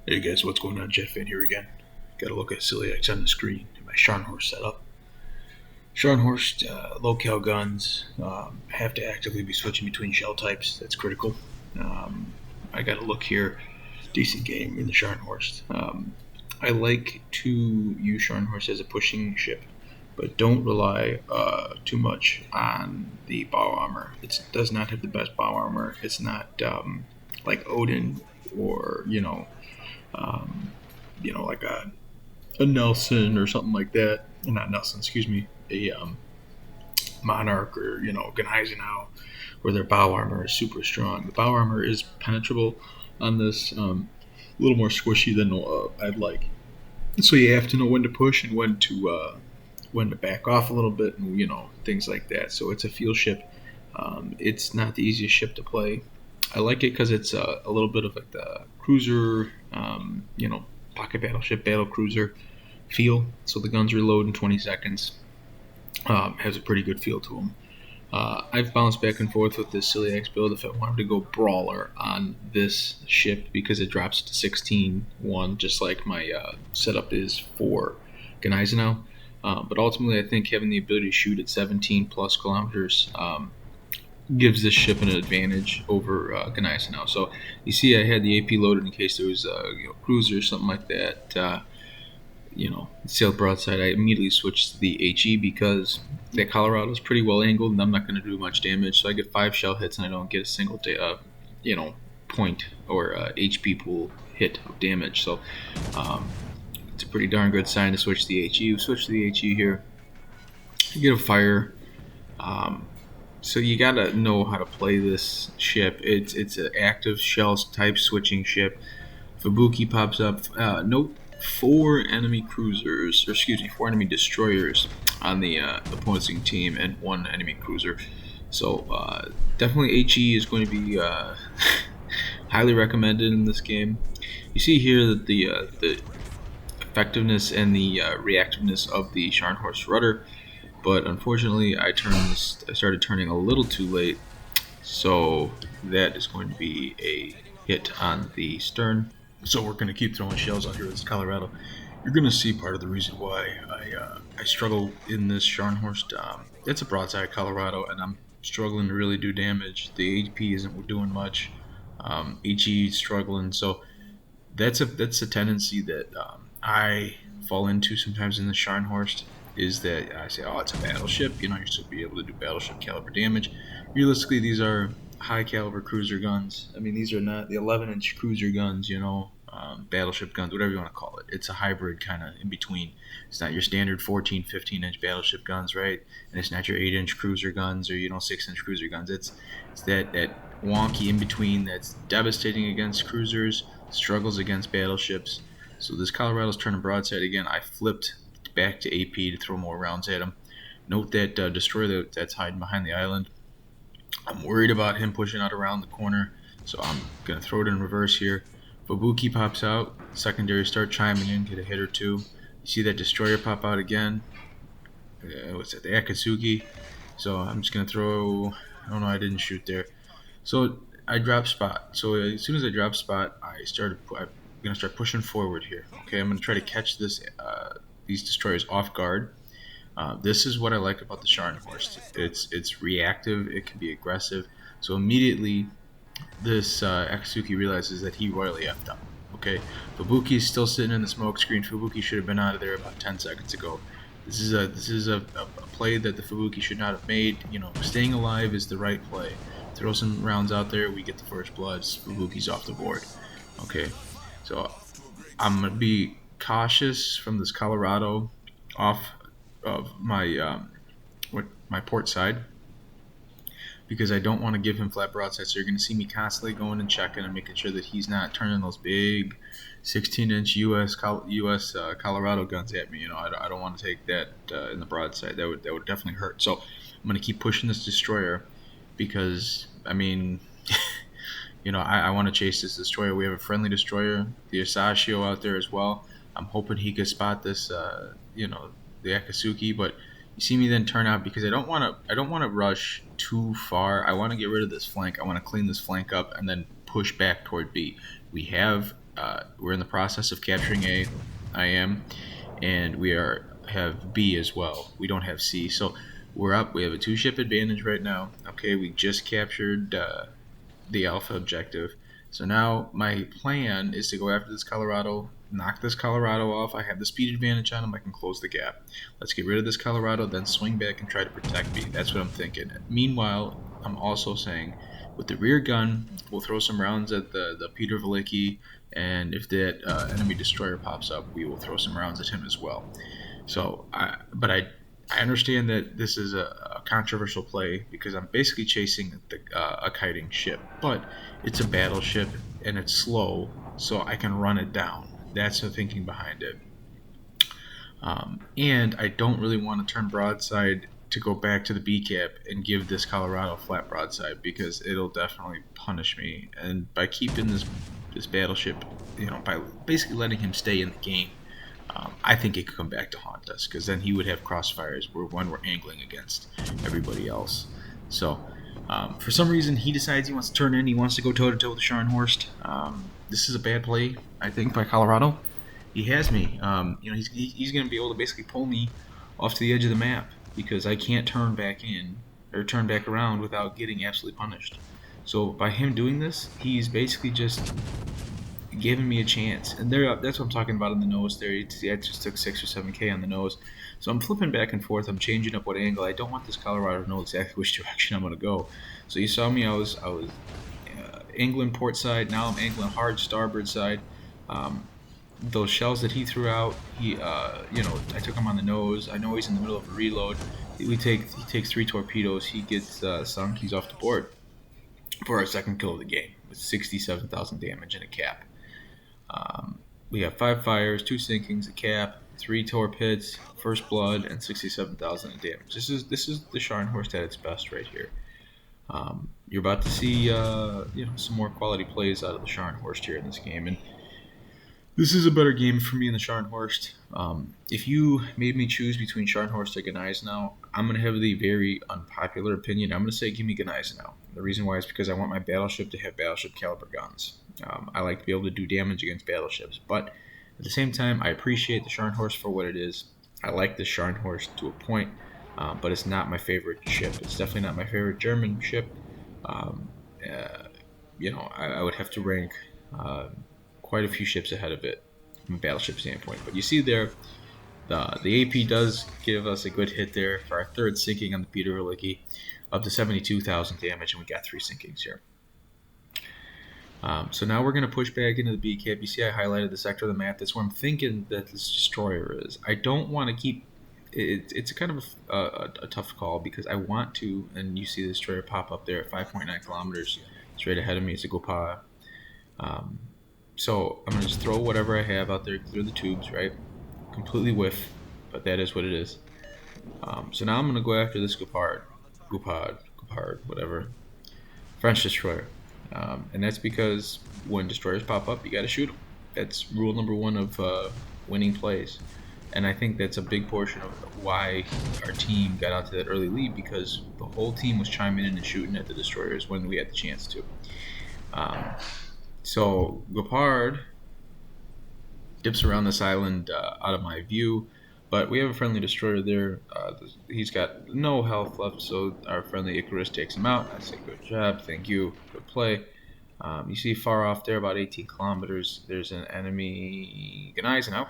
Hey guys, what's going on? Jet Fan here again. Got to look at Silly X on the screen in my Scharnhorst setup. Scharnhorst, low-cal guns. Have to actively be switching between shell types. That's critical. Um, I got to look here. Decent game in the Scharnhorst. I like to use Scharnhorst as a pushing ship, but don't rely too much on the bow armor. It does not have the best bow armor. It's not like Odin or um, like a Nelson or something like that. Not Nelson, excuse me. A Monarch or Gneisenau, where their bow armor is super strong. The bow armor is penetrable on this, a little more squishy than I'd like. So you have to know when to push and when to back off a little bit, and things like that. So it's a field ship. It's not the easiest ship to play. I like it because it's a little bit of like the cruiser, pocket battleship, battle cruiser feel. So the guns reload in 20 seconds. Has a pretty good feel to them. I've bounced back and forth with this Silly X build if I wanted to go brawler on this ship because it drops to 16-1, just like my setup is for Gneisenau. But ultimately, I think having the ability to shoot at 17 plus kilometers gives this ship an advantage over Gneisenau. So you see, I had the AP loaded in case there was a cruiser or something like that. Sailed broadside. I immediately switched to the HE because that Colorado is pretty well angled, and I'm not going to do much damage. So I get 5 shell hits, and I don't get a single, point or HP pool hit of damage. So it's a pretty darn good sign to switch to the HE. You switch to the HE here, you get a fire. So you gotta know how to play this ship. It's an active shell type switching ship. Fubuki pops up. Note 4 enemy cruisers, or excuse me, 4 enemy destroyers on the opposing team and 1 enemy cruiser. So definitely HE is going to be highly recommended in this game. You see here that the effectiveness and the reactiveness of the Scharnhorst rudder, but unfortunately I started turning a little too late, so that is going to be a hit on the stern. So we're going to keep throwing shells out here with this Colorado. You're going to see part of the reason why I struggle in this Scharnhorst. It's a broadside Colorado, and I'm struggling to really do damage. The AP isn't doing much. HE struggling, so that's a tendency that I fall into sometimes in the Scharnhorst. Is that I say, oh, it's a battleship. You're supposed to be able to do battleship caliber damage. Realistically, these are high caliber cruiser guns. I mean, these are not the 11-inch cruiser guns, battleship guns, whatever you want to call it. It's a hybrid kind of in between. It's not your standard 14, 15-inch battleship guns, right? And it's not your 8-inch cruiser guns or 6-inch cruiser guns. It's that wonky in between that's devastating against cruisers, struggles against battleships. So this Colorado's turning broadside again. I flipped back to AP to throw more rounds at him. Note that destroyer that's hiding behind the island. I'm worried about him pushing out around the corner, so I'm going to throw it in reverse here. Fubuki pops out, secondary start chiming in, get a hit or two. You see that destroyer pop out again. What's that? The Akatsuki. So I'm just going to throw. Oh no, I didn't shoot there. So I drop spot. So as soon as I drop spot, I'm going to start pushing forward here. Okay, I'm going to try to catch these destroyers off guard. This is what I like about the Scharnhorst. It's reactive. It can be aggressive. So immediately, this Akatsuki realizes that he royally effed up. Okay, Fubuki's still sitting in the smoke screen. Fubuki should have been out of there about 10 seconds ago. This is a play that the Fubuki should not have made. Staying alive is the right play. Throw some rounds out there. We get the first bloods. Fubuki's off the board. Okay, so I'm gonna be cautious from this Colorado off of my port side because I don't want to give him flat broadside. So you're going to see me constantly going and checking and making sure that he's not turning those big 16-inch US Colorado guns at me. I don't want to take that in the broadside. That would definitely hurt. So I'm going to keep pushing this destroyer because I mean. I want to chase this destroyer. We have a friendly destroyer, the Asashio, out there as well. I'm hoping he could spot this, the Akatsuki. But you see me then turn out because I don't want to rush too far. I want to get rid of this flank. I want to clean this flank up and then push back toward B. We have we're in the process of capturing A. I am, and have B as well. We don't have C, so we're up. We have a 2-ship advantage right now. Okay, we just captured the Alpha objective. So now my plan is to go after this Colorado, knock this Colorado off. I have the speed advantage on him. I can close the gap. Let's get rid of this Colorado, then swing back and try to protect B. That's what I'm thinking. Meanwhile, I'm also saying with the rear gun, we'll throw some rounds at the Peter Velicki, and if that enemy destroyer pops up, we will throw some rounds at him as well. So, I understand that this is a controversial play because I'm basically chasing a kiting ship, but it's a battleship and it's slow, so I can run it down. That's the thinking behind it. And I don't really want to turn broadside to go back to the B cap and give this Colorado flat broadside because it'll definitely punish me. And by keeping this battleship, by basically letting him stay in the game, I think it could come back to haunt us because then he would have crossfires when we're angling against everybody else. So, for some reason, he decides he wants to turn in. He wants to go toe to toe with Scharnhorst. This is a bad play, I think, by Colorado. He has me. He's going to be able to basically pull me off to the edge of the map because I can't turn back in or turn back around without getting absolutely punished. So by him doing this, he's basically just giving me a chance. And that's what I'm talking about in the nose there. I just took 6 or 7K on the nose. So I'm flipping back and forth. I'm changing up what angle. I don't want this Colorado to know exactly which direction I'm going to go. So you saw me. I was angling port side. Now I'm angling hard starboard side. Those shells that he threw out, I took him on the nose. I know he's in the middle of a reload. He takes 3 torpedoes. He gets sunk. He's off the board for our second kill of the game with 67,000 damage and a cap. We have 5 fires, 2 sinkings, a cap, 3 torpedoes, first blood, and 67,000 damage. This is the Scharnhorst at its best right here. You're about to see some more quality plays out of the Scharnhorst here in this game, and this is a better game for me in the Scharnhorst. If you made me choose between Scharnhorst and Gneisenau, I'm going to have the very unpopular opinion. I'm going to say give me Gneisenau. The reason why is because I want my battleship to have battleship caliber guns. I like to be able to do damage against battleships, but at the same time, I appreciate the Scharnhorst for what it is. I like the Scharnhorst to a point, but it's not my favorite ship. It's definitely not my favorite German ship. I would have to rank quite a few ships ahead of it from a battleship standpoint. But you see there, the AP does give us a good hit there for our 3rd sinking on the Peter Velicki, up to 72,000 damage, and we got 3 sinkings here. So now we're going to push back into the B cap. You see I highlighted the sector of the map. That's where I'm thinking that this destroyer is. I don't want to keep... It's a kind of a tough call because I want to, and you see the destroyer pop up there at 5.9 kilometers straight ahead of me. It's a Gopal. So I'm going to just throw whatever I have out there, clear the tubes, right? Completely whiff, but that is what it is. So now I'm going to go after this Gopard, whatever, French destroyer. And that's because when destroyers pop up, you got to shoot them. That's rule number 1 of winning plays. And I think that's a big portion of why our team got out to that early lead, because the whole team was chiming in and shooting at the destroyers when we had the chance to. So Gopard dips around this island out of my view, but we have a friendly destroyer there. He's got no health left, so our friendly Icarus takes him out. I say, good job, thank you, good play. You see far off there, about 18 kilometers, there's an enemy Gneisenau.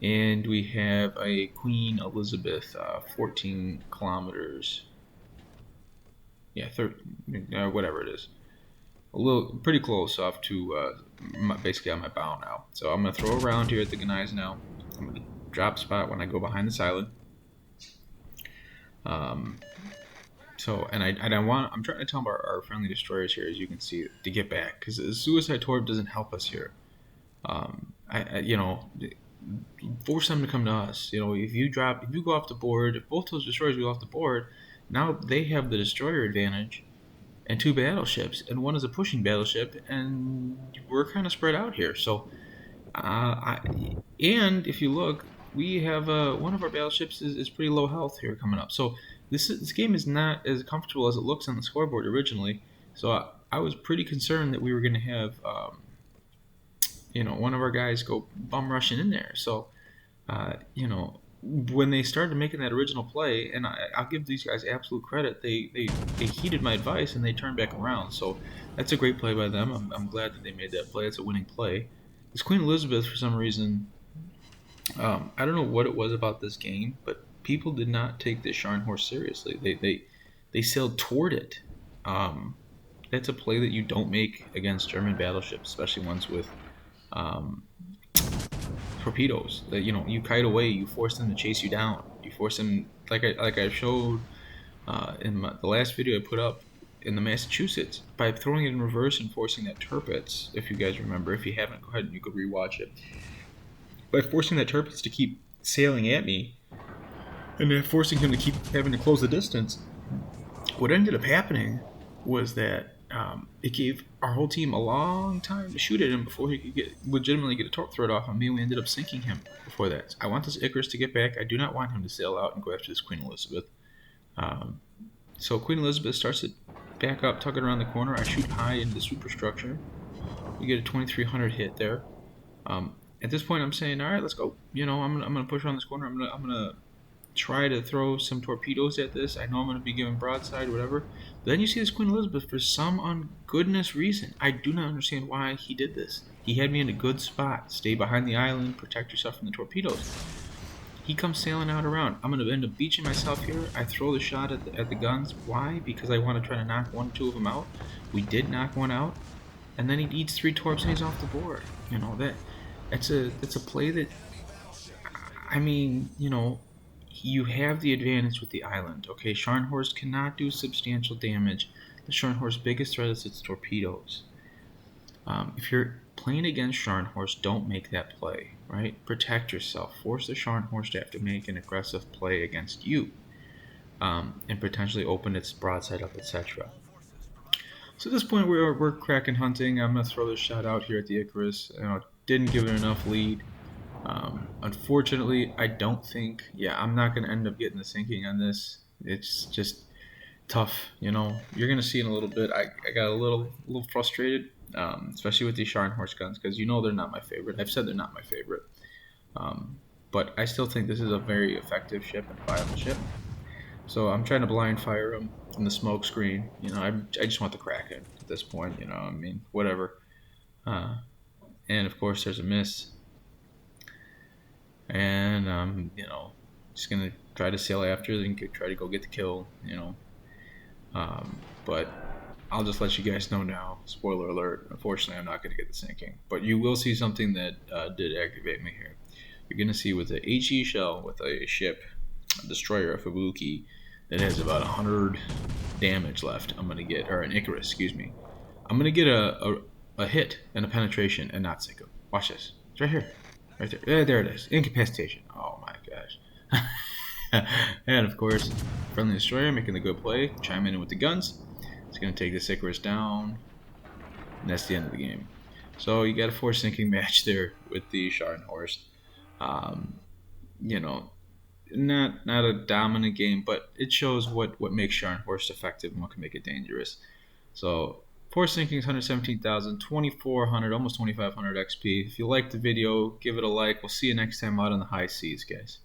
And we have a Queen Elizabeth, 14 kilometers. Yeah, whatever it is. Pretty close off to basically on my bow now. So I'm going to throw around here at the Gneisenau. I'm going to drop spot when I go behind this island. I'm trying to tell our friendly destroyers here, as you can see, to get back, because the Suicide Torp doesn't help us here. Force them to come to us. If you go off the board, if both those destroyers go off the board, now they have the destroyer advantage and 2 battleships, and 1 is a pushing battleship, and we're kind of spread out here. So, and if you look, we have one of our battleships is pretty low health here coming up. So this game is not as comfortable as it looks on the scoreboard originally. So I was pretty concerned that we were going to have one of our guys go bum rushing in there. So when they started making that original play, and I'll give these guys absolute credit, they heeded my advice and they turned back around. So that's a great play by them. I'm glad that they made that play. It's a winning play. This Queen Elizabeth, for some reason, I don't know what it was about this game, but people did not take this Scharnhorst seriously. They sailed toward it. That's a play that you don't make against German battleships, especially ones with um, torpedoes. That you kite away, you force them to chase you down. You force them, like I showed the last video I put up in the Massachusetts, by throwing it in reverse and forcing that Tirpitz. If you guys remember, if you haven't, go ahead and you could rewatch it. By forcing that Tirpitz to keep sailing at me, and then forcing him to keep having to close the distance, what ended up happening was that it gave our whole team a long time to shoot at him before he could legitimately get a torp thread off on me, and we ended up sinking him before that. I want this Icarus to get back. I do not want him to sail out and go after this Queen Elizabeth. Um, so Queen Elizabeth starts to back up, tuck it around the corner. I shoot high into the superstructure. We get a 2300 hit there. At this point, I'm saying, all right, let's go. I'm gonna push around this corner. I'm gonna try to throw some torpedoes at this. I know I'm going to be giving broadside, whatever. But then you see this Queen Elizabeth, for some ungoodness reason. I do not understand why he did this. He had me in a good spot. Stay behind the island, protect yourself from the torpedoes. He comes sailing out around. I'm going to end up beaching myself here. I throw the shot at the guns. Why? Because I want to try to knock one or two of them out. We did knock one out. And then he eats 3 torps and he's off the board. That's a play that, I mean, you have the advantage with the island. Okay, Scharnhorst cannot do substantial damage. The Scharnhorst's biggest threat is its torpedoes. If you're playing against Scharnhorst, don't make that play, right? Protect yourself. Force the Scharnhorst to have to make an aggressive play against you, and potentially open its broadside up, etc. So at this point, we're cracking hunting. I'm going to throw this shot out here at the Icarus. Didn't give it enough lead. Unfortunately, I don't think. Yeah, I'm not going to end up getting the sinking on this. It's just tough. You're going to see in a little bit. I got a little frustrated, especially with these Scharnhorst guns, because they're not my favorite. I've said they're not my favorite. But I still think this is a very effective ship and viable ship. So I'm trying to blind fire them from the smoke screen. I just want the Kraken at this point. Whatever. And of course, there's a miss. And just gonna try to sail after and try to go get the kill. But I'll just let you guys know now. Spoiler alert. Unfortunately, I'm not gonna get the sinking, but you will see something that did activate me here. You're gonna see with the HE shell with a ship, a destroyer, a Fubuki, that has about 100 damage left. I'm gonna get, or an Icarus, excuse me. I'm gonna get a hit and a penetration and not sink him. Watch this. It's right here. Right there. Yeah, there it is. Incapacitation. Oh my gosh. And of course, friendly destroyer making the good play, chiming in with the guns. It's going to take this Icarus down, and that's the end of the game. So you got a 4 sinking match there with the Scharnhorst. Not a dominant game, but it shows what makes Scharnhorst effective and what can make it dangerous. So 4 sinkings, 117,000, 2,400, almost 2,500 XP. If you liked the video, give it a like. We'll see you next time out on the high seas, guys.